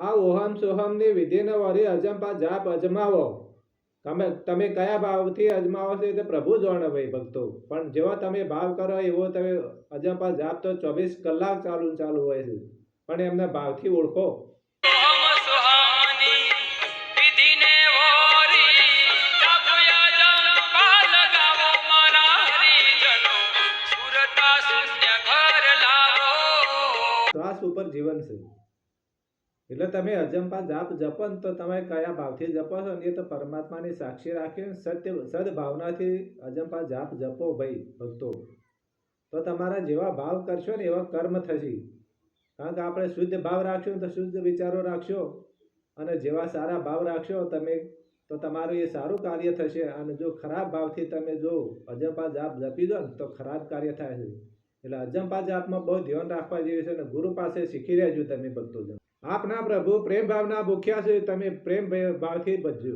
આ ઓહમ સોહમની વિધિને વળી અજંપા જાપ અજમાવો. તમે કયા ભાવથી અજમાવો છો તે પ્રભુ જાણે ભાઈ ભક્તો. પણ જેવો તમે ભાવ કરો એવો તમે અજંપા જાપ તો 24 કલાક ચાલુ હોય છે, પણ એમના ભાવથી ઓળખો. શ્વાસ ઉપર જીવન છે, એટલે તમે અજંપા જાપ જપો ને તો તમે કયા ભાવથી જપો છો ને એ તો પરમાત્માની સાક્ષી રાખીને સદભાવનાથી અજંપા જાપ જપો ભાઈ ભક્તો. તો તમારા જેવા ભાવ કરશો ને એવા કર્મ થશે. કારણ કે આપણે શુદ્ધ ભાવ રાખશો તો શુદ્ધ વિચારો રાખશો, અને જેવા સારા ભાવ રાખશો તમે તો તમારું એ સારું કાર્ય થશે. અને જો ખરાબ ભાવથી તમે જો અજંપા જાપ જપી દો ને તો ખરાબ કાર્ય થાય છે. એટલે અજંપા જાપમાં બહુ ધ્યાન રાખવા જેવી છે, અને ગુરુ પાસે શીખી રહેજો તમે ભક્તો. આપના પ્રભુ પ્રેમ ભાવના ભૂખ્યા છે, તમે પ્રેમ ભાવથી બચજો.